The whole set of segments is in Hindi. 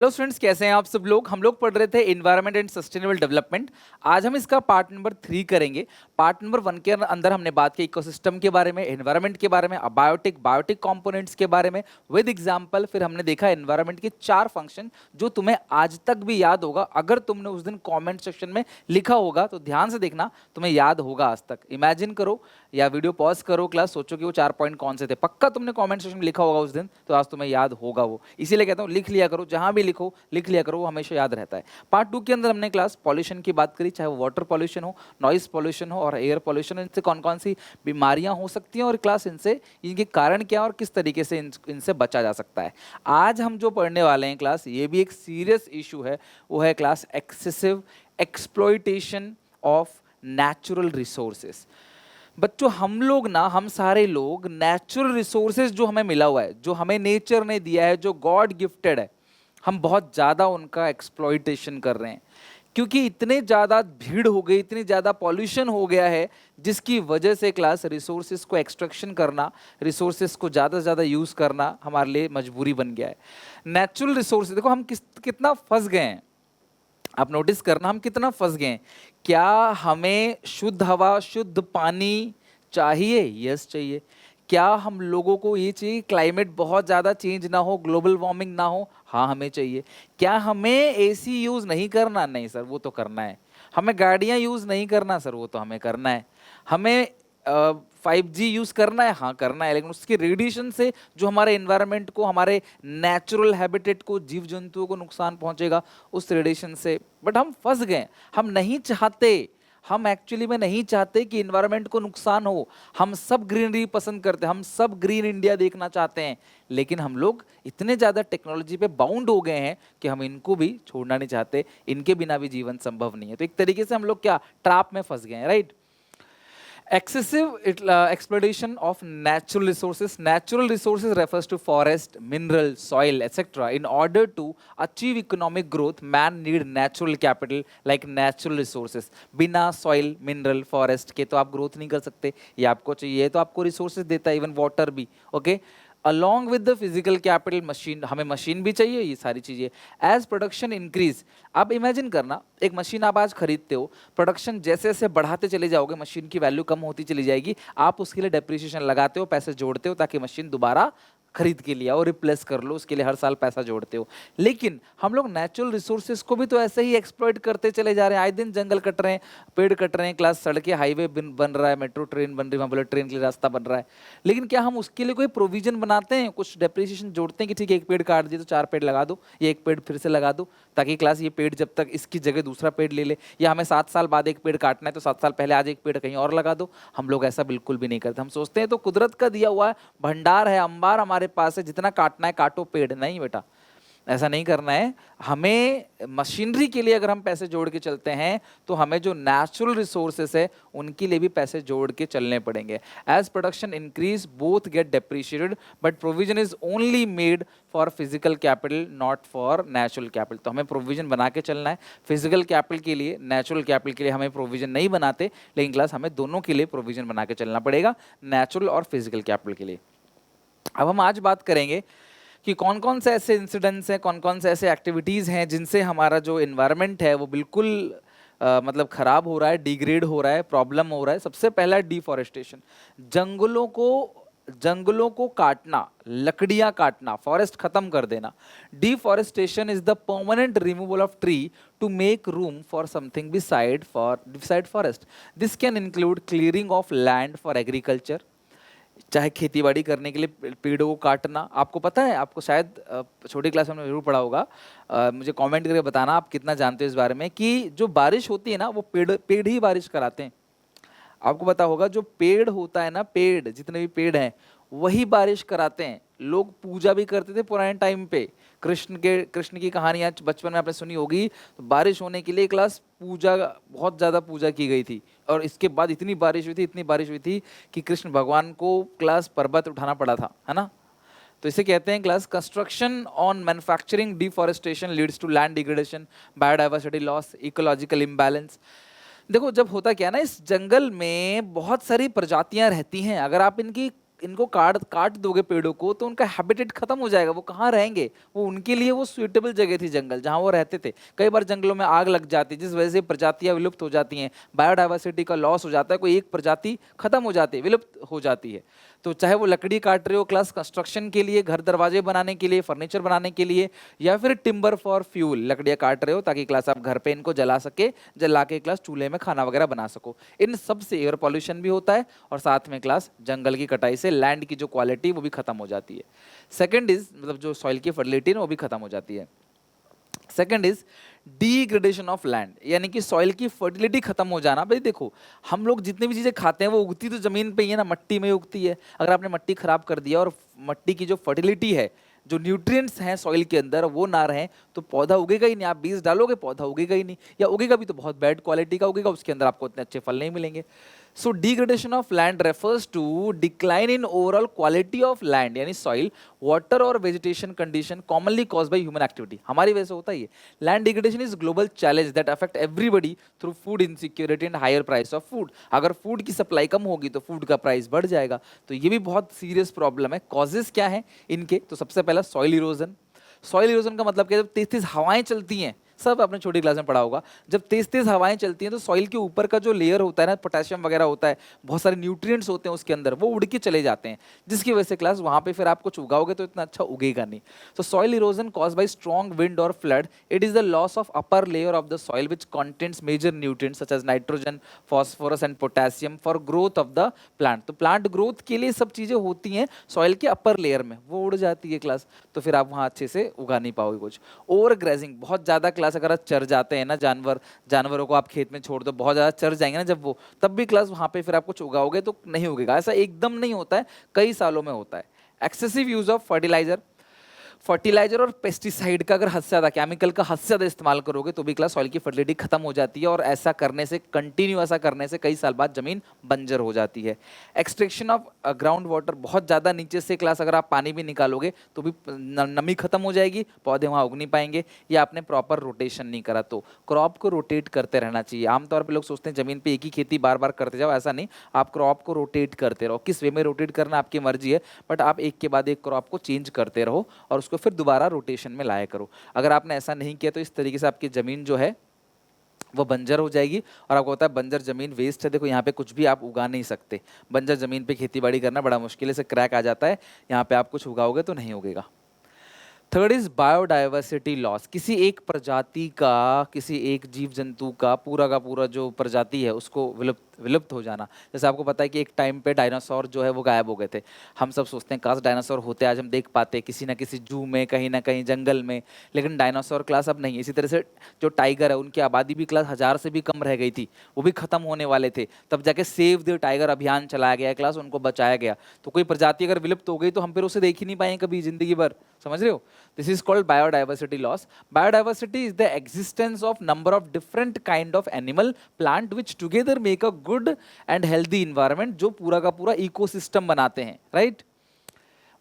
हेलो स्टूडेंट्स, कैसे हैं आप सब लोग। हम लोग पढ़ रहे थे एनवायरनमेंट एंड सस्टेनेबल डेवलपमेंट। आज हम इसका पार्ट नंबर 3 करेंगे। पार्ट नंबर 1 के अंदर हमने बात की इकोसिस्टम के बारे में, एनवायरनमेंट के बारे में, बायोटिक कंपोनेंट्स के बारे में विद एग्जांपल। फिर हमने देखा एनवायरनमेंट के 4 फंक्शन जो तुम्हें आज तक भी याद होगा। अगर तुमने उस दिन कॉमेंट सेक्शन में लिखा होगा तो ध्यान से देखना, तुम्हें याद होगा आज तक। इमेजिन करो या वीडियो पॉज करो, क्लास सोचो कि वो 4 पॉइंट कौन से थे। पक्का तुमने कमेंट सेक्शन में लिखा होगा उस दिन, तो आज तुम्हें याद होगा वो। इसीलिए कहता हूँ लिख लिया करो, जहां भी लिखो लिख लिया करो, वो हमेशा याद रहता है। पार्ट 2 के अंदर हमने क्लास पॉल्यूशन की बात करी, चाहे वो वाटर पॉल्यूशन हो, नॉइस पॉल्यूशन हो और एयर पॉल्यूशन। इनसे कौन कौन सी बीमारियां हो सकती हैं और क्लास इनसे इनके कारण क्या और किस तरीके से इनसे बचा जा सकता है। आज हम जो पढ़ने वाले हैं क्लास, ये भी एक सीरियस इशू है। वो है class excessive exploitation of natural resources. बच्चों, हम सारे लोग नेचुरल रिसोर्सेज जो हमें मिला हुआ है, जो हमें नेचर ने दिया है, जो गॉड गिफ्टेड है, हम बहुत ज़्यादा उनका एक्सप्लॉइटेशन कर रहे हैं। क्योंकि इतने ज़्यादा भीड़ हो गई, इतनी ज़्यादा पॉल्यूशन हो गया है, जिसकी वजह से क्लास रिसोर्सेज को एक्सट्रैक्शन करना, रिसोर्सेज को ज़्यादा से ज़्यादा यूज़ करना हमारे लिए मजबूरी बन गया है। नेचुरल रिसोर्सेज देखो हम कितना फंस गए हैं। आप नोटिस करना हम कितना फंस गए हैं। क्या हमें शुद्ध हवा, शुद्ध पानी चाहिए? यस चाहिए। क्या हम लोगों को ये चाहिए क्लाइमेट बहुत ज़्यादा चेंज ना हो, ग्लोबल वार्मिंग ना हो? हाँ, हमें चाहिए। क्या हमें एसी यूज़ नहीं करना? नहीं सर, वो तो करना है। हमें गाड़ियाँ यूज़ नहीं करना? सर, वो तो हमें करना है। हमें 5G यूज़ करना है? हाँ करना है। लेकिन उसके रेडिएशन से जो हमारे एनवायरनमेंट को, हमारे नेचुरल हैबिटेट को, जीव जंतुओं को नुकसान पहुंचेगा उस रेडिएशन से। बट हम फंस गए। हम नहीं चाहते, हम एक्चुअली में नहीं चाहते कि एनवायरनमेंट को नुकसान हो। हम सब ग्रीनरी पसंद करते हैं, हम सब ग्रीन इंडिया देखना चाहते हैं। लेकिन हम लोग इतने ज़्यादा टेक्नोलॉजी पे बाउंड हो गए हैं कि हम इनको भी छोड़ना नहीं चाहते। इनके बिना भी जीवन संभव नहीं है। तो एक तरीके से हम लोग क्या ट्रैप में फंस गए हैं, right. Excessive exploitation of natural resources. Natural resources refers to forest, mineral, soil, etc. In order to achieve economic growth, man need natural capital like natural resources. बिना soil, mineral, forest के तो आप growth नहीं कर सकते। ये आपको चाहिए तो आपको resources देता है, even water भी, okay? Along with the physical capital machine, हमें मशीन भी चाहिए, ये सारी चीज़ें। एज प्रोडक्शन इंक्रीज, अब इमेजिन करना एक मशीन आप आज खरीदते हो, प्रोडक्शन जैसे जैसे बढ़ाते चले जाओगे मशीन की वैल्यू कम होती चली जाएगी। आप उसके लिए डेप्रिसिएशन लगाते हो, पैसे जोड़ते हो ताकि मशीन दोबारा खरीद के लिया और रिप्लेस कर लो, उसके लिए हर साल पैसा जोड़ते हो। लेकिन हम लोग नेचुरल रिसोर्सेज को भी तो ऐसे ही एक्सप्लॉइट करते चले जा रहे हैं। आए दिन जंगल कट रहे हैं, पेड़ कट रहे हैं, क्लास सड़कें, हाईवे बन रहा है, मेट्रो ट्रेन बन रही है, वहाँ बुलेट ट्रेन के लिए रास्ता बन रहा है। लेकिन क्या हम उसके लिए कोई प्रोविजन बनाते हैं, कुछ डेप्रिसिएशन जोड़ते हैं कि ठीक है एक पेड़ काट दिए तो 4 पेड़ लगा दो, या एक पेड़ फिर से लगा दो, ताकि क्लास ये पेड़ जब तक इसकी जगह दूसरा पेड़ ले ले, या हमें 7 साल बाद एक पेड़ काटना है तो 7 साल पहले आज एक पेड़ कहीं और लगा दो। हम लोग ऐसा बिल्कुल भी नहीं करते। हम सोचते हैं तो कुदरत का दिया हुआ भंडार है, अंबार हमारे पास है, जितना काटना है काटो पेड़। नहीं बेटा, ऐसा नहीं करना है। हमें मशीनरी के लिए अगर हम पैसे जोड़ के चलते हैं तो हमें जो नेचुरल रिसोर्सेस है उनके लिए भी पैसे जोड़ के चलने पड़ेंगे। As production increase both get depreciated, but provision is only made for physical capital, not for natural capital. तो हमें प्रोविजन बना के चलना है फिजिकल कैपिटल के लिए, नेचुरल कैपिटल के लिए हमें प्रोविजन नहीं बनाते। लेकिन क्लास हमें दोनों के लिए प्रोविजन बना के चलना पड़ेगा, नेचुरल और फिजिकल कैपिटल के लिए। अब हम आज बात करेंगे कि कौन कौन से ऐसे इंसिडेंट्स हैं, कौन कौन से ऐसे एक्टिविटीज़ हैं जिनसे हमारा जो इन्वायरमेंट है वो बिल्कुल मतलब ख़राब हो रहा है, डिग्रेड हो रहा है, प्रॉब्लम हो रहा है। सबसे पहला है डिफॉरेस्टेशन। जंगलों को काटना, लकड़ियां काटना, फॉरेस्ट खत्म कर देना। Deforestation is the permanent removal of tree to make room for something beside forest. This can include clearing of land for agriculture, चाहे खेतीबाड़ी करने के लिए पेड़ों को काटना। आपको पता है, आपको शायद छोटी क्लास में हमने जरूर पढ़ा होगा, मुझे कमेंट करके बताना आप कितना जानते हो इस बारे में, कि जो बारिश होती है ना वो पेड़ ही बारिश कराते हैं। आपको पता होगा जो पेड़ होता है ना, पेड़ जितने भी पेड़ हैं वही बारिश कराते हैं। लोग पूजा भी करते थे पुराने टाइम पे। कृष्ण की कहानियाँ बचपन में आपने सुनी होगी। तो बारिश होने के लिए क्लास पूजा, बहुत ज़्यादा पूजा की गई थी। और इसके बाद इतनी बारिश हुई थी कि कृष्ण भगवान को क्लास पर्वत उठाना पड़ा था, है ना। तो इसे कहते हैं class construction on manufacturing deforestation leads to land degradation, biodiversity loss, ecological imbalance. देखो जब होता क्या है ना, इस जंगल में बहुत सारी प्रजातियां रहती हैं। अगर आप इनकी इनको काट काट दोगे पेड़ों को तो उनका हैबिटेट खत्म हो जाएगा, वो कहाँ रहेंगे, वो उनके लिए वो सुइटेबल जगह थी जंगल जहाँ वो रहते थे। कई बार जंगलों में आग लग जाती है जिस वजह से प्रजातियां विलुप्त हो जाती हैं, बायोडाइवर्सिटी का लॉस हो जाता है, कोई एक प्रजाति खत्म हो जाती है, विलुप्त हो जाती है। तो चाहे वो लकड़ी काट रहे हो क्लास कंस्ट्रक्शन के लिए, घर दरवाजे बनाने के लिए, फर्नीचर बनाने के लिए, या फिर टिम्बर फॉर फ्यूल, लकड़ियाँ काट रहे हो ताकि क्लास आप घर पे इनको जला सके, जला के क्लास चूल्हे में खाना वगैरह बना सको। इन सब से एयर पॉल्यूशन भी होता है और साथ में क्लास जंगल की कटाई से लैंड की जो क्वालिटी वो भी खत्म हो जाती है। सेकेंड इज मतलब जो सॉइल की फर्टिलिटी है वो भी खत्म हो जाती है। Second is degradation of land, यानी कि सॉइल की फर्टिलिटी खत्म हो जाना। भाई देखो, हम लोग जितनी भी चीजें खाते हैं वो उगती तो जमीन पे ही है ना, मट्टी में उगती है। अगर आपने मट्टी खराब कर दिया और मट्टी की जो फर्टिलिटी है, जो न्यूट्रिएंट्स हैं सॉइल के अंदर वो ना रहें तो पौधा उगेगा ही नहीं। आप बीज डालोगे पौधा उगेगा ही नहीं, या उगेगा भी तो बहुत बैड क्वालिटी का उगेगा, उसके अंदर आपको इतने अच्छे फल नहीं मिलेंगे। सो degradation of land refers to decline in overall quality of land, यानी soil, water और vegetation condition commonly caused by human activity। हमारी वजह से होता ही है। Land degradation is global challenge that affect everybody through food insecurity and higher price of food। अगर फूड की सप्लाई कम होगी तो फूड का प्राइस बढ़ जाएगा, तो ये भी बहुत सीरियस प्रॉब्लम है। कॉजेज क्या है इनके, तो सबसे पहला सॉइल इरोजन। सॉइल इरोजन का मतलब क्या है, जब तेज तेज हवाएं चलती हैं, सब आपने छोटी क्लास में पढ़ा होगा, जब तेज तेज हवाएं चलती हैं तो सॉइल के ऊपर का जो लेयर होता है ना, पोटेशियम वगैरह होता है, बहुत सारे न्यूट्रिएंट्स होते हैं उसके अंदर, वो उड़ के चले जाते हैं, जिसकी वजह से क्लास वहां पे फिर आप कुछ उगाओगे तो इतना अच्छा उगेगा नहीं। तो soil erosion cause by strong wind और flood, it is the loss of upper layer of the soil which contains major nutrients such as nitrogen, phosphorus and potassium for growth of the plant. तो प्लांट ग्रोथ के लिए सब चीजें होती हैं सॉइल के अपर लेयर में, वो उड़ जाती है क्लास, तो फिर आप वहां अच्छे से उगा नहीं पाओगे कुछ। ओवर ग्रेजिंग, बहुत ज्यादा क्लास अगर आप चर जाते हैं ना जानवरों को आप खेत में छोड़ दो, बहुत ज्यादा चर जाएंगे ना जब वो, तब भी क्लास वहां पे फिर आप कुछ उगाओगे तो नहीं उगेगा। ऐसा एकदम नहीं होता है, कई सालों में होता है। एक्सेसिव यूज ऑफ फर्टिलाइजर और पेस्टिसाइड का अगर हद से ज़्यादा, केमिकल का हद से ज़्यादा इस्तेमाल करोगे तो भी क्लास सॉइल की फर्टिलिटी खत्म हो जाती है, और ऐसा करने से, कंटिन्यू ऐसा करने से कई साल बाद जमीन बंजर हो जाती है। एक्सट्रैक्शन ऑफ ग्राउंड वाटर, बहुत ज़्यादा नीचे से क्लास अगर आप पानी भी निकालोगे तो भी नमी खत्म हो जाएगी, पौधे वहाँ उग नहीं पाएंगे, या आपने प्रॉपर रोटेशन नहीं करा। तो क्रॉप को रोटेट करते रहना चाहिए। आमतौर पर लोग सोचते हैं जमीन पर एक ही खेती बार बार करते जाओ, ऐसा नहीं, आप क्रॉप को रोटेट करते रहो। किस वे में रोटेट करना आपकी मर्जी है, बट आप एक के बाद एक क्रॉप को चेंज करते रहो और उसको फिर दोबारा रोटेशन में लाया करो। अगर आपने ऐसा नहीं किया तो इस तरीके से आपकी जमीन जो है वो बंजर हो जाएगी, और आपको होता है बंजर जमीन वेस्ट है। देखो यहाँ पे कुछ भी आप उगा नहीं सकते, बंजर जमीन पे खेती बाड़ी करना बड़ा मुश्किल से क्रैक आ जाता है, यहाँ पे आप कुछ उगाओगे तो नहीं उगेगा। थर्ड इज बायोडाइवर्सिटी लॉस, किसी एक प्रजाति का, किसी एक जीव जंतु का पूरा जो प्रजाति है उसको विलुप्त हो जाना। जैसे आपको पता है कि एक टाइम पे डायनासोर जो है वो गायब हो गए थे। हम सब सोचते हैं काश डायनासोर होते, आज हम देख पाते किसी ना किसी जू में, कहीं ना कहीं जंगल में, लेकिन डायनासोर क्लास अब नहीं। इसी तरह से जो टाइगर है उनकी आबादी भी क्लास 1000 से भी कम रह गई थी, वो भी खत्म होने वाले थे, तब जाके सेव द टाइगर अभियान चलाया गया क्लास, उनको बचाया गया। तो कोई प्रजाति अगर विलुप्त हो गई तो हम फिर उसे देख ही नहीं पाएंगे कभी जिंदगी भर, समझ रहे हो। This is called biodiversity loss. Biodiversity is the existence of number of different kind of animal, plant which together make a good and healthy environment, जो पूरा का पूरा ecosystem बनाते हैं, right?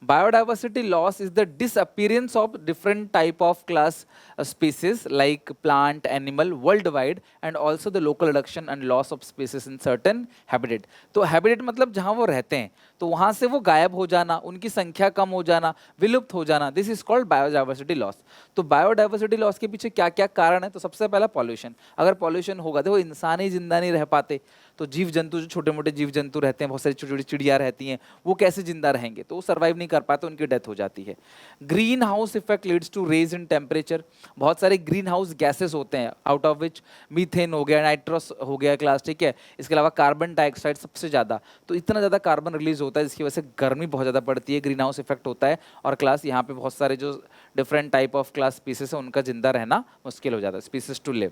Biodiversity loss is the disappearance of different type of class species like plant, animal worldwide, and also the local reduction and loss of species in certain habitat। तो habitat मतलब जहाँ वो रहते हैं, तो वहाँ से वो गायब हो जाना, उनकी संख्या कम हो जाना, विलुप्त हो जाना, this is called biodiversity loss. तो बायोडाइवर्सिटी लॉस के पीछे क्या क्या कारण है, तो सबसे पहला पॉल्यूशन। अगर पॉल्यूशन होगा तो वो इंसान ही जिंदा नहीं रह पाते, तो जीव जंतु, जो छोटे मोटे जीव जंतु रहते हैं, बहुत सारी छोटी छोटी चिड़िया रहती हैं, वो कैसे जिंदा रहेंगे, तो वो सर्वाइव नहीं कर पाते, उनकी डेथ हो जाती है। Greenhouse effect leads to raise in temperature, बहुत सारे ग्रीन हाउस गैसेस होते हैं, आउट ऑफ विच मीथेन हो गया, नाइट्रस हो गया क्लास, ठीक है, इसके अलावा कार्बन डाइऑक्साइड सबसे ज़्यादा। तो इतना ज़्यादा कार्बन रिलीज होता है जिसकी वजह से गर्मी बहुत ज़्यादा पड़ती है, ग्रीन हाउस इफेक्ट होता है, और क्लास यहाँ पे बहुत सारे जो different type of class species है उनका जिंदा रहना मुश्किल हो जाता है, species to live.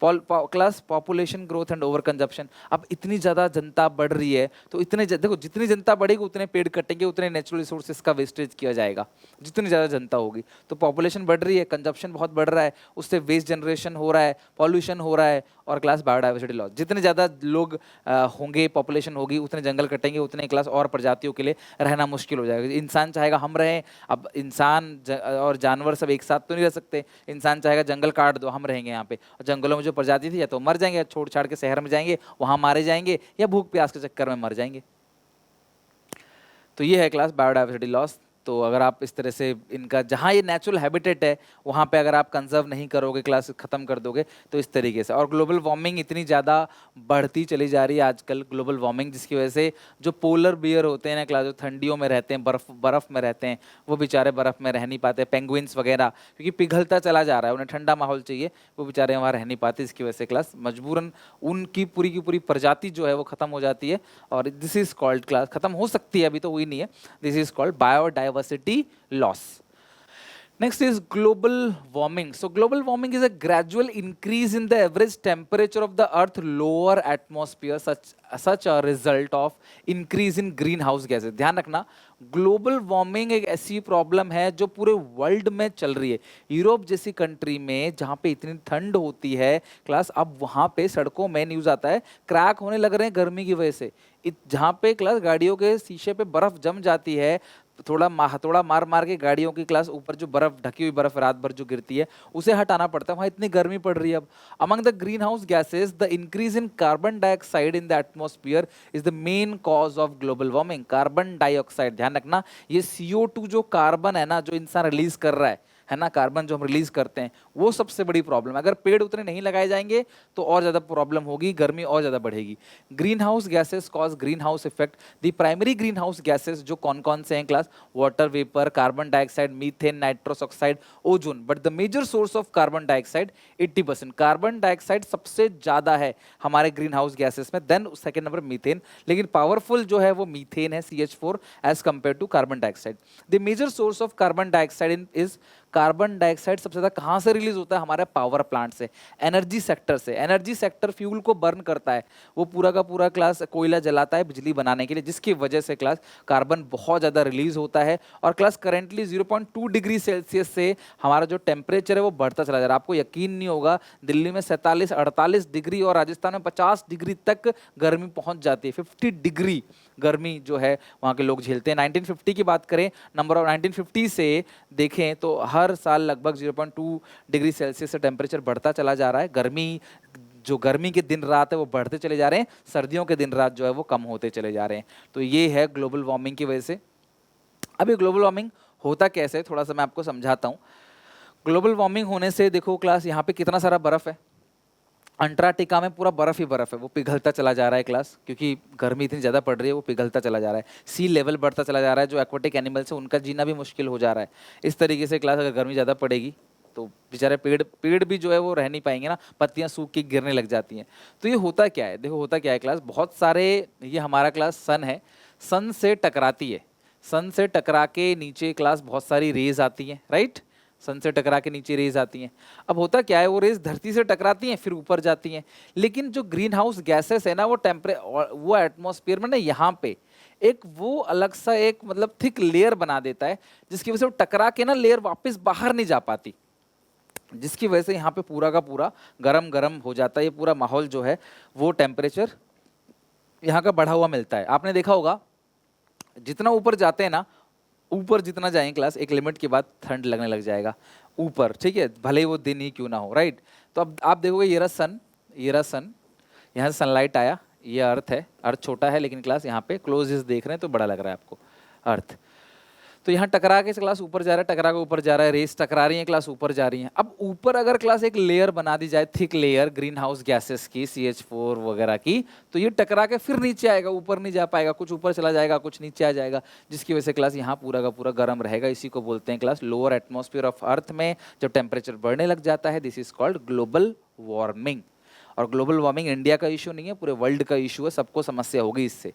Class population growth and over consumption, अब इतनी ज़्यादा जनता बढ़ रही है तो देखो जितनी जनता बढ़ेगी उतने पेड़ कटेंगे, उतने नेचुरल रिसोर्सेज का वेस्टेज किया जाएगा, जितनी ज़्यादा जनता होगी। तो पॉपुलेशन बढ़ रही है, कंजप्शन बहुत बढ़ रहा है, उससे वेस्ट जनरेशन हो रहा है, पॉल्यूशन हो रहा है, और क्लास बायोडाइवर्सिटी लॉस। जितने ज़्यादा लोग होंगे, पॉपुलेशन होगी, उतने जंगल कटेंगे, उतने क्लास और प्रजातियों के लिए रहना मुश्किल हो जाएगा। इंसान चाहेगा हम रहें, अब इंसान और जानवर सब एक साथ तो नहीं रह सकते, इंसान चाहेगा जंगल काट दो हम रहेंगे यहाँ पे, और जंगलों में जो प्रजाति थी या तो मर जाएंगे, या छोड़ छाड़ के शहर में जाएंगे, वहाँ मारे जाएंगे, या भूख प्यास के चक्कर में मर जाएंगे। तो ये है क्लास बायोडाइवर्सिटी लॉस। तो अगर आप इस तरह से इनका जहाँ ये नेचुरल हैबिटेट है वहाँ पे अगर आप कंजर्व नहीं करोगे, क्लास खत्म कर दोगे, तो इस तरीके से। और ग्लोबल वार्मिंग इतनी ज़्यादा बढ़ती चली जा रही है आजकल, ग्लोबल वार्मिंग, जिसकी वजह से जो पोलर बियर होते हैं ना क्लास, जो ठंडियों में रहते हैं, बर्फ़ में रहते हैं, वो बेचारे बर्फ़ में रह नहीं पाते, पेंगुइन्स वगैरह, क्योंकि पिघलता चला जा रहा है, उन्हें ठंडा माहौल चाहिए, वो बेचारे वहाँ रह नहीं पाते। इसकी वजह से क्लास मजबूरन उनकी पूरी की पूरी प्रजाति जो है वो खत्म हो जाती है। और दिस इज कॉल्ड क्लास, खत्म हो सकती है, अभी तो हुई नहीं है, this is called biodiversity loss. Next is global warming. So global warming is a gradual increase in the average temperature of the earth lower atmosphere, such a result of increase in greenhouse gases. ध्यान रखना, ग्लोबल वार्मिंग एक ऐसी प्रॉब्लम है जो पूरे वर्ल्ड में चल रही है। यूरोप जैसी कंट्री में जहाँ पे इतनी ठंड होती है क्लास, अब वहाँ पे सड़कों में न्यूज़ आता है क्रैक होने लग रहे हैं गर्मी की वजह से। जहाँ पे क्लास गाड़ियों के शीशे पे बर्फ जम जाती है, थोड़ा मार मार के गाड़ियों की क्लास ऊपर जो बर्फ, ढकी हुई बर्फ रात भर जो गिरती है, उसे हटाना पड़ता है, वहाँ इतनी गर्मी पड़ रही है। अब among the green house gases, the increase in carbon dioxide in the atmosphere is the main cause of global warming. Carbon dioxide, ध्यान रखना, ये CO2 जो कार्बन है ना, जो इंसान रिलीज कर रहा है ना, कार्बन जो हम रिलीज करते हैं, वो सबसे बड़ी प्रॉब्लम है। अगर पेड़ उतने नहीं लगाए जाएंगे तो और ज़्यादा प्रॉब्लम होगी, गर्मी और ज़्यादा बढ़ेगी। Greenhouse gases cause greenhouse effect. The primary greenhouse gases जो कौन कौन से हैं class? Water vapour, carbon dioxide, methane, nitrous oxide, ozone. But the major source of carbon dioxide 80%, carbon dioxide सबसे ज़्यादा है हमारे ग्रीन हाउस गैसेज में, देन सेकेंड नंबर मीथेन, लेकिन पावरफुल जो है वो मीथेन है, CH4, as compare to carbon dioxide. The major source of carbon dioxide is, carbon dioxide सबसे ज्यादा कहां से रिलीज होता है? हमारे पावर प्लांट से, एनर्जी सेक्टर से। एनर्जी सेक्टर फ्यूल को बर्न करता है, वो पूरा का पूरा क्लास कोयला जलाता है बिजली बनाने के लिए, जिसकी वजह से क्लास कार्बन बहुत ज्यादा रिलीज होता है। और क्लास करेंटली 0.2 डिग्री सेल्सियस से हमारा जो टेम्परेचर है वो बढ़ता चला जा रहा है। आपको यकीन नहीं होगा, दिल्ली में 47-48 डिग्री और राजस्थान में 50 डिग्री तक गर्मी पहुंच जाती है। 50 डिग्री गर्मी जो है वहाँ के लोग झेलते हैं। 1950 की बात करें, नंबर ऑफ 1950 से देखें तो हर साल लगभग 0.2 डिग्री सेल्सियस से टेम्परेचर बढ़ता चला जा रहा है। गर्मी के दिन रात है वो बढ़ते चले जा रहे हैं, सर्दियों के दिन रात जो है वो कम होते चले जा रहे हैं। तो ये है ग्लोबल वार्मिंग की वजह से। अब ये ग्लोबल वार्मिंग होता कैसे, थोड़ा सा मैं आपको समझाता हूँ। ग्लोबल वार्मिंग होने से देखो क्लास, यहाँ पे कितना सारा बर्फ है, अंटार्कटिका में पूरा बर्फ ही बर्फ है, वो पिघलता चला जा रहा है क्लास, क्योंकि गर्मी इतनी ज़्यादा पड़ रही है, वो पिघलता चला जा रहा है। सी लेवल बढ़ता चला जा रहा है, जो एक्वाटिक एनिमल्स है उनका जीना भी मुश्किल हो जा रहा है। इस तरीके से क्लास अगर गर्मी ज़्यादा पड़ेगी तो बेचारे पेड़ भी जो है वो रह नहीं पाएंगे ना, पत्तियां सूख के गिरने लग जाती हैं। तो ये होता क्या है, देखो होता क्या है क्लास, बहुत सारे, ये हमारा क्लास सन है, सन से टकराती है, सन से टकरा के नीचे क्लास बहुत सारी रेज आती हैं, राइट, सन से टकरा के नीचे रेज आती हैं। अब होता क्या है, वो रेज धरती से टकराती हैं फिर ऊपर जाती हैं, लेकिन जो ग्रीन हाउस गैसेस है ना, वो एटमॉस्फेयर में ना यहाँ पे एक वो अलग सा एक मतलब थिक लेयर बना देता है, जिसकी वजह से वो टकरा के ना लेयर वापस बाहर नहीं जा पाती, जिसकी वजह से यहाँ पे पूरा का पूरा गरम गरम हो जाता है। ये पूरा माहौल जो है वो टेम्परेचर यहाँ का बढ़ा हुआ मिलता है। आपने देखा होगा जितना ऊपर जाते हैं ना, ऊपर जितना जाएंगे क्लास, एक लिमिट के बाद ठंड लगने लग जाएगा ऊपर, ठीक है, भले ही वो दिन ही क्यों ना हो, राइट। तो अब आप देखोगे ये रहा सन, यहाँ से सनलाइट आया, ये अर्थ है, अर्थ छोटा है लेकिन क्लास यहाँ पे क्लोजेस्ट देख रहे हैं तो बड़ा लग रहा है आपको अर्थ। तो यहाँ टकरा के क्लास ऊपर जा रहा है, टकरा के ऊपर जा रहा है, रेस टकरा रही है क्लास, ऊपर जा रही है। अब ऊपर अगर क्लास एक लेयर बना दी जाए, thick layer green house gases की, CH4 वगैरह की, तो ये टकरा के फिर नीचे आएगा, ऊपर नहीं जा पाएगा, कुछ ऊपर चला जाएगा, कुछ नीचे आ जाएगा, जिसकी वजह से क्लास यहाँ पूरा का पूरा गर्म रहेगा। इसी को बोलते हैं class lower atmosphere of earth में जब टेम्परेचर बढ़ने लग जाता है, this is called global warming. और ग्लोबल वार्मिंग इंडिया का इशू नहीं है, पूरे वर्ल्ड का इशू है, सबको समस्या होगी इससे।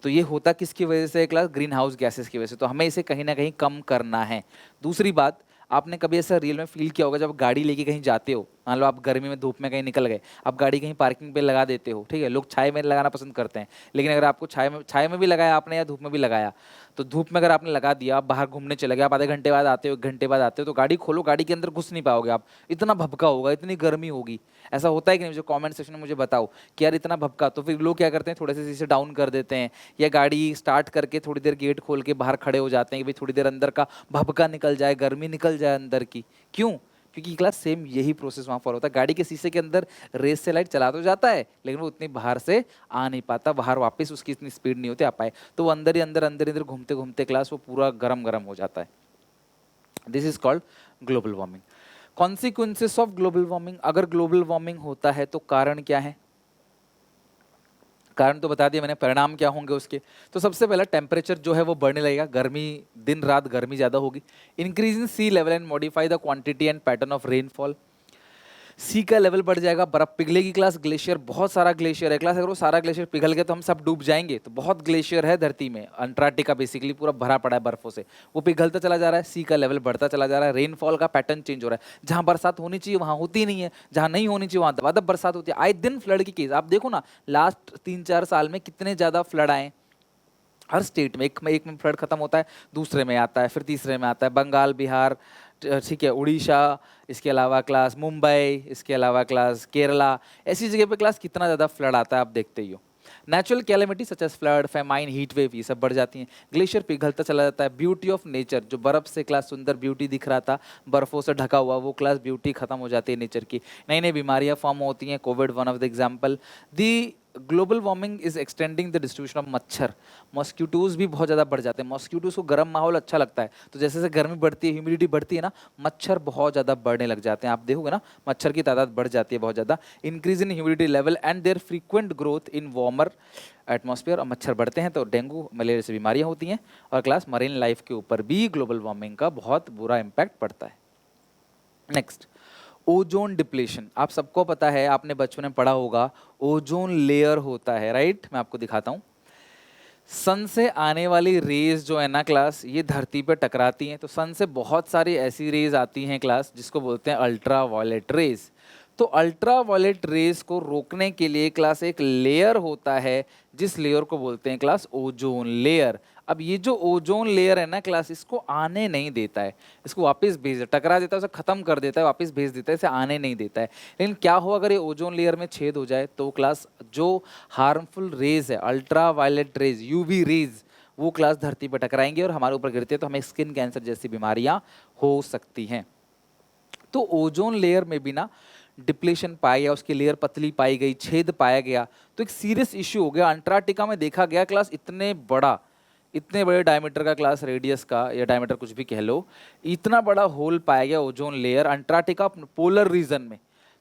तो ये होता किसकी वजह से क्लास? ग्रीन हाउस गैसेस की वजह से। तो हमें इसे कहीं ना कहीं कम करना है। दूसरी बात, आपने कभी ऐसा रियल में फील किया होगा, जब गाड़ी लेके कहीं जाते हो, मान लो आप गर्मी में धूप में कहीं निकल गए, आप गाड़ी कहीं पार्किंग पे लगा देते हो, ठीक है, लोग छाए में लगाना पसंद करते हैं, लेकिन अगर आपको छाए में भी लगाया आपने या धूप में भी लगाया, तो धूप में अगर आपने लगा दिया, आप बाहर घूमने चले गए, आप आधे घंटे बाद आते हो, 1 घंटे बाद आते हो, तो गाड़ी खोलो, गाड़ी के अंदर घुस नहीं पाओगे आप, इतना भभका होगा, इतनी गर्मी होगी। ऐसा होता है कि नहीं? जो कमेंट सेक्शन में मुझे बताओ कि यार इतना भभका। तो फिर लोग क्या करते हैं, थोड़े से शीशे डाउन कर देते हैं, या गाड़ी स्टार्ट करके थोड़ी देर गेट खोल के बाहर खड़े हो जाते हैं कि भाई थोड़ी देर अंदर का भभका निकल जाए, गर्मी निकल जाए अंदर की। क्यों? क्योंकि क्लास सेम यही प्रोसेस वहाँ फॉलो होता है। गाड़ी के शीशे के अंदर रेस से लाइट चला तो जाता है, लेकिन वो उतनी बाहर से आ नहीं पाता, बाहर वापस उसकी इतनी स्पीड नहीं होती आ पाए, तो वो अंदर ही अंदर घूमते घूमते क्लास वो पूरा गरम गरम हो जाता है। This is called global warming. Consequences of global warming, अगर ग्लोबल वार्मिंग होता है तो कारण क्या है? कारण तो बता दिया मैंने, परिणाम क्या होंगे उसके। तो सबसे पहला टेम्परेचर जो है वो बढ़ने लगेगा, गर्मी, दिन रात गर्मी ज़्यादा होगी। Increase in sea level and modify the quantity and pattern of rainfall. Sea का लेवल बढ़ जाएगा, बर्फ पिघलेगी क्लास, ग्लेशियर, बहुत सारा ग्लेशियर है क्लास, अगर वो सारा ग्लेशियर पिघल गया तो हम सब डूब जाएंगे। तो बहुत ग्लेशियर है धरती में, अंटार्कटिका बेसिकली पूरा भरा पड़ा है बर्फों से, वो पिघलता चला जा रहा है, सी का लेवल बढ़ता चला जा रहा है। रेनफॉल का पैटर्न चेंज हो रहा है, जहाँ बरसात होनी चाहिए वहाँ होती नहीं है, जहाँ नहीं होनी चाहिए वहाँ दबादब बरसात होती है। आए दिन फ्लड की केस आप देखो ना, लास्ट 3-4 साल में कितने ज़्यादा फ्लड आए हर स्टेट में। एक में फ्लड खत्म होता है, दूसरे में आता है, फिर तीसरे में आता है, बंगाल, बिहार, ठीक है, उड़ीसा, इसके अलावा क्लास मुंबई, इसके अलावा क्लास केरला, ऐसी जगह पे क्लास कितना ज़्यादा फ्लड आता है आप देखते ही हो। Natural calamity such as flood, famine, heat wave, ये सब बढ़ जाती हैं। ग्लेशियर पिघलता चला जाता है। ब्यूटी ऑफ नेचर, जो बर्फ से क्लास सुंदर ब्यूटी दिख रहा था, बर्फों से ढका हुआ, वो क्लास ब्यूटी खत्म हो जाती है नेचर की। नई नई बीमारियां फॉर्म होती हैं, COVID one of the example. The global warming is extending the distribution of मच्छर, मॉस्किटोज भी बहुत ज़्यादा बढ़ जाते हैं। मॉस्किटोज को गर्म माहौल अच्छा लगता है, तो जैसे जैसे गर्मी बढ़ती है, ह्यूमिडिटी बढ़ती है ना, मच्छर बहुत ज़्यादा बढ़ने लग जाते हैं। आप देखोगे ना, मच्छर की तादाद बढ़ जाती है बहुत ज़्यादा। Increase in humidity level and their frequent growth in warmer atmosphere, और मच्छर बढ़ते हैं तो डेंगू मलेरिया से बीमारियाँ होती हैं। और क्लास मरीन लाइफ के ऊपर भी ग्लोबल वार्मिंग का बहुत बुरा इम्पैक्ट पड़ता है। Next, ozone depletion. आप सबको पता है, आपने बचपन में पढ़ा होगा, ओजोन लेयर होता है, राइट? मैं आपको दिखाता हूँ। सन से आने वाली रेज जो है ना क्लास, ये धरती पे टकराती हैं, तो सन से बहुत सारी ऐसी रेज आती हैं क्लास जिसको बोलते हैं अल्ट्रा वायलेट रेज। तो अल्ट्रा वायलेट रेज को रोकने के लिए क्लास एक लेयर होता है, जिस लेयर को बोलते हैं क्लास ओजोन लेयर। अब ये जो ओजोन लेयर है ना क्लास, इसको आने नहीं देता है, इसको वापस भेज देता, टकरा देता है, उसे खत्म कर देता है, वापस भेज देता है, इसे आने नहीं देता है। लेकिन क्या हो अगर ये ओजोन लेयर में छेद हो जाए, तो क्लास जो हार्मफुल रेज है, ultraviolet rays, UV rays, वो क्लास धरती पर टकराएंगे और हमारे ऊपर गिरते हैं, तो हमें स्किन कैंसर जैसी बीमारियां हो सकती हैं। तो ओजोन लेयर में भी ना डिप्लेशन पाया गया, उसकी लेयर पतली पाई गई, छेद पाया गया, तो एक सीरियस इश्यू हो गया। अंटार्कटिका में देखा गया क्लास, इतने बड़े डायमीटर का क्लास, रेडियस का या डायमीटर कुछ भी कह लो, इतना बड़ा होल पाया गया ozone layer Antarctica polar region में।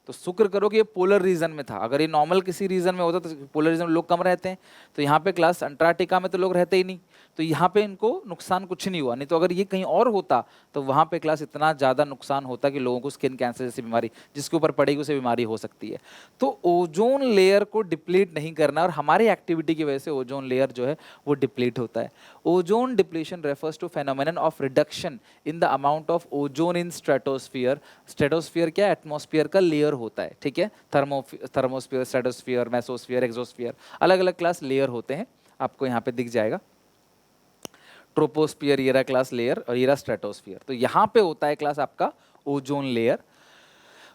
तो शुक्र करो कि ये पोलर रीजन में था, अगर ये नॉर्मल किसी रीजन में होता तो पोलर रीजन में लोग कम रहते हैं, तो यहाँ पे क्लास अंटार्कटिका में तो लोग रहते ही नहीं, तो यहाँ पे इनको नुकसान कुछ नहीं हुआ। नहीं तो अगर ये कहीं और होता तो वहाँ पे क्लास इतना ज़्यादा नुकसान होता कि लोगों को स्किन कैंसर जैसी बीमारी, जिसके ऊपर पड़ेगी उसे बीमारी हो सकती है। तो ओजोन लेयर को डिप्लीट नहीं करना, और हमारी एक्टिविटी की वजह से ओजोन लेयर जो है वो डिप्लीट होता है। Ozone depletion refers to phenomenon of reduction in the amount of ozone in stratosphere. Stratosphere क्या, एटमॉस्फियर का लेयर होता है, ठीक है? थर्मोस्फियर, स्ट्रेटोस्फियर, मेसोस्फियर, एक्सोस्फियर, अलग अलग क्लास लेयर होते हैं, आपको यहाँ पे दिख जाएगा। ट्रोपोस्फियर ये रहा क्लास लेयर, और ये रहा स्ट्रेटोस्फियर। तो यहाँ पे होता है क्लास आपका ओजोन लेयर,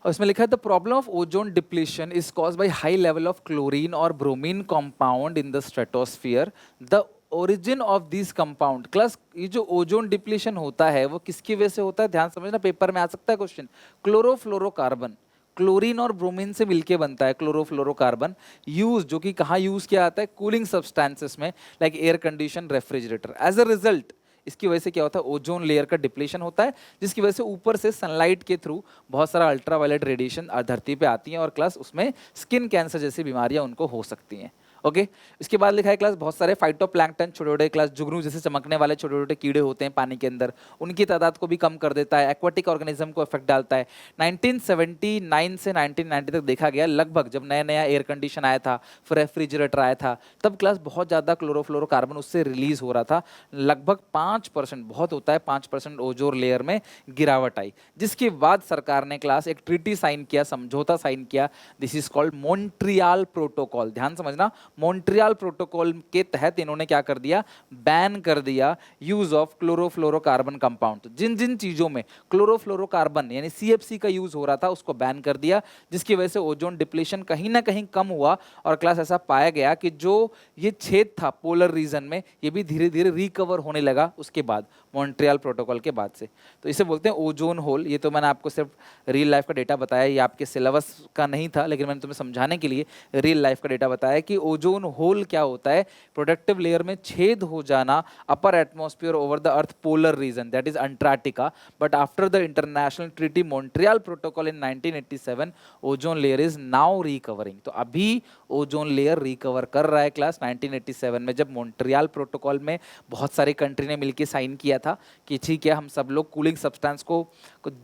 और इसमें लिखा है the problem of ozone depletion is cause by high level of chlorine और bromine compound in the stratosphere. The origin of this compound, class ये जो ओजोन डिप्लीशन होता है वो किसकी वजह से होता है, ध्यान समझना, पेपर में आ सकता है क्वेश्चन। क्लोरोफ्लोरोकार्बन, क्लोरीन और ब्रोमीन से मिलके बनता है क्लोरोफ्लोरोकार्बन, यूज, जो कि कहाँ यूज किया जाता है, कूलिंग सब्सटेंसेस में, like air condition, refrigerator. As a result इसकी वजह से क्या होता है, ओजोन लेयर का डिप्लीशन होता है, जिसकी वजह से ऊपर से सनलाइट के थ्रू बहुत सारा अल्ट्रावायलेट रेडिएशन धरती पे आती हैं, और क्लास उसमें स्किन कैंसर जैसी बीमारियां उनको हो सकती हैं। ओके, इसके बाद लिखा है क्लास बहुत सारे फाइटोप्लैंक्टन, छोटे छोटे क्लास जुगनू जैसे चमकने वाले छोटे छोटे कीड़े होते हैं पानी के अंदर, उनकी तादाद को भी कम कर देता है, एक्वाटिक ऑर्गेनिज्म को इफेक्ट डालता है। 1979 से 1990 तक देखा गया, लगभग जब नया नया एयर कंडीशन आया था, फिर रेफ्रिजरेटर आया था, तब क्लास बहुत ज़्यादा क्लोरोफ्लोरोकार्बन उससे रिलीज हो रहा था, लगभग 5%, बहुत होता है 5% ओजोन लेयर में गिरावट आई, जिसके बाद सरकार ने क्लास एक ट्रीटी साइन किया, समझौता साइन किया, this is called Montreal protocol. ध्यान समझना, मॉन्ट्रियल प्रोटोकॉल के तहत इन्होंने क्या कर दिया, बैन कर दिया यूज ऑफ क्लोरोफ्लोरोकार्बन कंपाउंड। तो जिन जिन चीजों में क्लोरोफ्लोरोकार्बन यानी CFC का यूज हो रहा था उसको बैन कर दिया, जिसकी वजह से ओजोन डिप्लीशन कहीं ना कहीं कम हुआ। और क्लास ऐसा पाया गया कि जो ये छेद था पोलर रीजन में, ये भी धीरे धीरे रिकवर होने लगा उसके बाद, मॉन्ट्रियल प्रोटोकॉल के बाद से। तो इसे बोलते हैं ओजोन होल। ये तो मैंने आपको सिर्फ रियल लाइफ का डेटा बताया, ये आपके सिलेबस का नहीं था, लेकिन मैंने तुम्हें समझाने के लिए रियल लाइफ का डेटा बताया कि ओजोन होल क्या होता है। प्रोडक्टिव लेयर में छेद हो जाना upper atmosphere over the earth polar region, that is Antarctica. But after the international treaty Montreal protocol in 1987 ozone layer is now recovering. तो अभी ओजोन लेयर रिकवर कर रहा है क्लास। 1987 में जब मॉन्ट्रियल प्रोटोकॉल में बहुत सारी कंट्री ने मिलकर साइन किया था कि ठीक है हम सब लोग कूलिंग सब्सटेंस को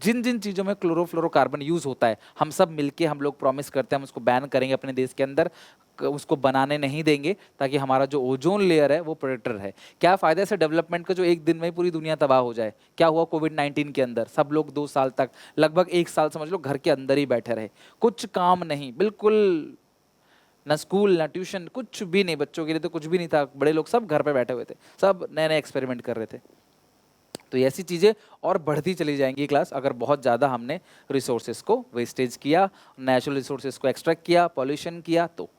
जिन जिन चीज़ों में क्लोरोफ्लोरोकार्बन यूज होता है हम सब मिलके हम लोग प्रॉमिस करते हैं हम उसको बैन करेंगे अपने देश के अंदर, उसको बनाने नहीं देंगे, ताकि हमारा जो ओजोन लेयर है वो प्रोटेक्टर है। क्या फायदा है डेवलपमेंट का जो एक दिन में ही पूरी दुनिया तबाह हो जाए? क्या हुआ कोविड-19 के अंदर? सब लोग 2 साल तक, लगभग 1 साल समझ लो, घर के अंदर ही बैठे रहे, कुछ काम नहीं, बिल्कुल ना स्कूल ना ट्यूशन, कुछ भी नहीं। बच्चों के लिए तो कुछ भी नहीं था, बड़े लोग सब घर पे बैठे हुए थे, सब नए नए एक्सपेरिमेंट कर रहे थे। तो ऐसी चीज़ें और बढ़ती चली जाएंगी क्लास, अगर बहुत ज़्यादा हमने रिसोर्सेज को वेस्टेज किया, नेचुरल रिसोर्सेज को एक्सट्रैक्ट किया, पॉल्यूशन किया। तो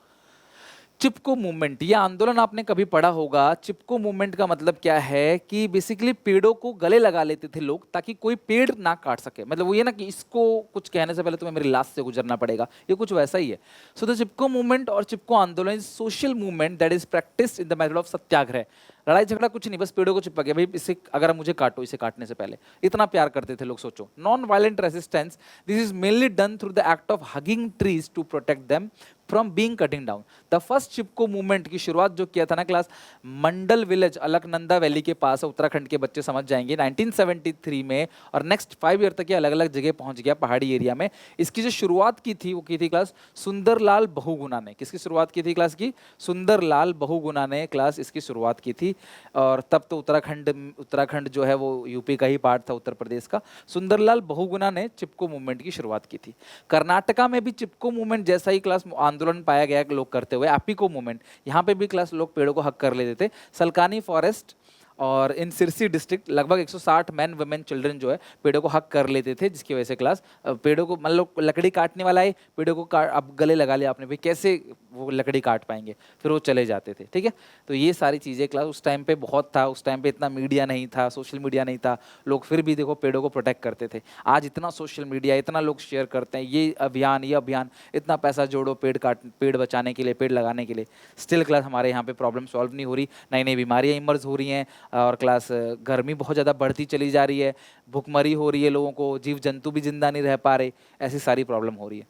चिपको मूवमेंट, यह आंदोलन आपने कभी पढ़ा होगा। चिपको मूवमेंट का मतलब क्या है कि बेसिकली पेड़ों को गले लगा लेते थे लोग ताकि कोई पेड़ ना काट सके। मतलब वो ये ना कि इसको कुछ कहने से पहले तुम्हें मेरी लाश से गुजरना पड़ेगा, ये कुछ वैसा ही है। सो द चिपको मूवमेंट और Chipko Andolan is social movement that is practice in the method of satyagraha. लड़ाई झगड़ा कुछ नहीं, बस पेड़ों को चिपका गया, भाई इसे अगर मुझे काटो, इसे काटने से पहले। इतना प्यार करते थे लोग, सोचो। Non violent resistance, this is mainly done through the act of hugging trees to protect them from being cutting down. The first Chipko movement की शुरुआत जो किया था ना class, Mandal village Alaknanda valley के पास, उत्तराखंड के बच्चे समझ जाएंगे, 1973 में। और नेक्स्ट 5 ईयर तक ये अलग अलग जगह पहुंच गया पहाड़ी एरिया में। इसकी जो शुरुआत की थी वो की थी क्लास सुंदरलाल बहुगुणा ने। किसकी शुरुआत की थी क्लास की? सुंदरलाल बहुगुणा ने क्लास इसकी शुरुआत की थी। और तब तो उत्तराखंड जो है वो यूपी का ही पार्ट था, उत्तर प्रदेश का। सुंदरलाल बहुगुणा ने चिपको मूवमेंट की शुरुआत की थी। कर्नाटका में भी चिपको मूवमेंट जैसा ही क्लास आंदोलन पाया गया लोग करते हुए। एपिको मूवमेंट, यहाँ पे भी क्लास लोग पेड़ों को हक कर लेते थे। सलकानी फॉरेस्ट और इन सिरसी डिस्ट्रिक्ट लगभग 160 मैन वुमेन चिल्ड्रन जो है पेड़ों को हक कर लेते थे, जिसकी वजह से क्लास पेड़ों को, मान लो लकड़ी काटने वाला है, पेड़ों को अब गले लगा लिया आपने, भाई कैसे वो लकड़ी काट पाएंगे, फिर वो चले जाते थे। ठीक है, तो ये सारी चीज़ें क्लास उस टाइम पे बहुत था। उस टाइम पे इतना मीडिया नहीं था, सोशल मीडिया नहीं था, लोग फिर भी देखो पेड़ों को प्रोटेक्ट करते थे। आज इतना सोशल मीडिया, इतना लोग शेयर करते हैं ये अभियान, इतना पैसा जोड़ो पेड़ बचाने के लिए, पेड़ लगाने के लिए, स्टिल क्लास हमारे यहाँ पे प्रॉब्लम सॉल्व नहीं हो रही। नई नई बीमारियाँ इमर्ज हो रही हैं, और क्लास गर्मी बहुत ज़्यादा बढ़ती चली जा रही है, भुखमरी हो रही है लोगों को, जीव जंतु भी जिंदा नहीं रह पा रहे, ऐसी सारी प्रॉब्लम हो रही है।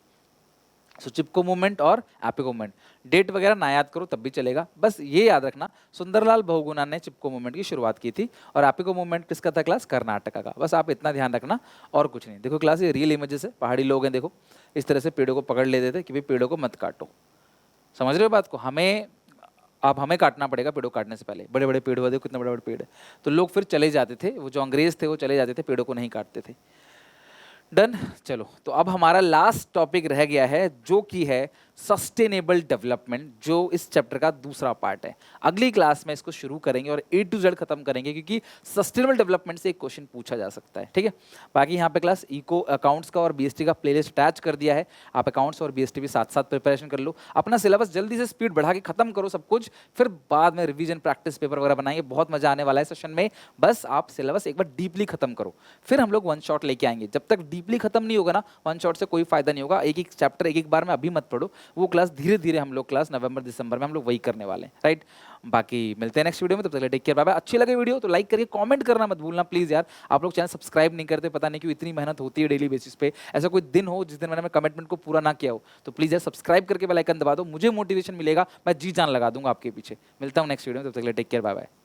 सो चिपको मूवमेंट और एपिको मूवमेंट, डेट वगैरह ना याद करो तब भी चलेगा, बस ये याद रखना सुंदरलाल बहुगुणा ने चिपको मूवमेंट की शुरुआत की थी। और एपिको मूवमेंट किसका था क्लास? कर्नाटका का। बस आप इतना ध्यान रखना और कुछ नहीं। देखो क्लास, ये रियल इमेजेस है, पहाड़ी लोग हैं, देखो इस तरह से पेड़ों को पकड़ लेते थे कि भाई पेड़ों को मत काटो। समझ रहे हो बात को? हमें काटना पड़ेगा पेड़ों काटने से पहले। बड़े बड़े पेड़ हुए, देखो कितने बड़े बड़े पेड़ है, तो लोग फिर चले जाते थे, वो जो अंग्रेज थे वो चले जाते थे, पेड़ों को नहीं काटते थे। डन। चलो, तो अब हमारा लास्ट टॉपिक रह गया है जो कि है सस्टेनेबल डेवलपमेंट, जो इस चैप्टर का दूसरा पार्ट है। अगली क्लास में इसको शुरू करेंगे और A to Z खत्म करेंगे, क्योंकि सस्टेनेबल डेवलपमेंट से एक क्वेश्चन पूछा जा सकता है। ठीक है, बाकी यहाँ पे क्लास इको अकाउंट्स का और BST का प्लेलिस्ट अटैच कर दिया है, आप अकाउंट्स और BST भी साथ साथ प्रिपरेशन कर लो। अपना सिलेबस जल्दी से स्पीड बढ़ा के खत्म करो सब कुछ, फिर बाद में रिवीजन प्रैक्टिस पेपर वगैरह बनाएंगे, बहुत मजा आने वाला है सेशन में। बस आप सिलेबस एक बार डीपली खत्म करो, फिर हम लोग वन शॉट लेके आएंगे। जब तक डीपली खत्म नहीं होगा ना, वन शॉट से कोई फायदा नहीं होगा। एक एक चैप्टर एक एक बार में अभी मत पढ़ो, वो क्लास धीरे धीरे हम लोग क्लास नवंबर दिसंबर में हम लोग वही करने वाले हैं। राइट, बाकी मिलते हैं नेक्स्ट वीडियो में, तब तक टेक केयर, बाय बाय। अच्छी लगे वीडियो तो लाइक करिए, कमेंट करना मत भूलना प्लीज यार। आप लोग चैनल सब्सक्राइब नहीं करते, पता नहीं क्यों इतनी मेहनत होती है डेली बेसिस पे। ऐसा कोई दिन हो जिस दिन मैंने कमिटमेंट को पूरा ना किया हो, तो प्लीज यार सब्सक्राइब करके बेल आइकन दबा दो, मुझे मोटिवेशन मिलेगा, मैं जी जान लगा दूंगा आपके पीछे। मिलता हूँ नेक्स्ट वीडियो में, तब तक टेक केयर, बाय बाय।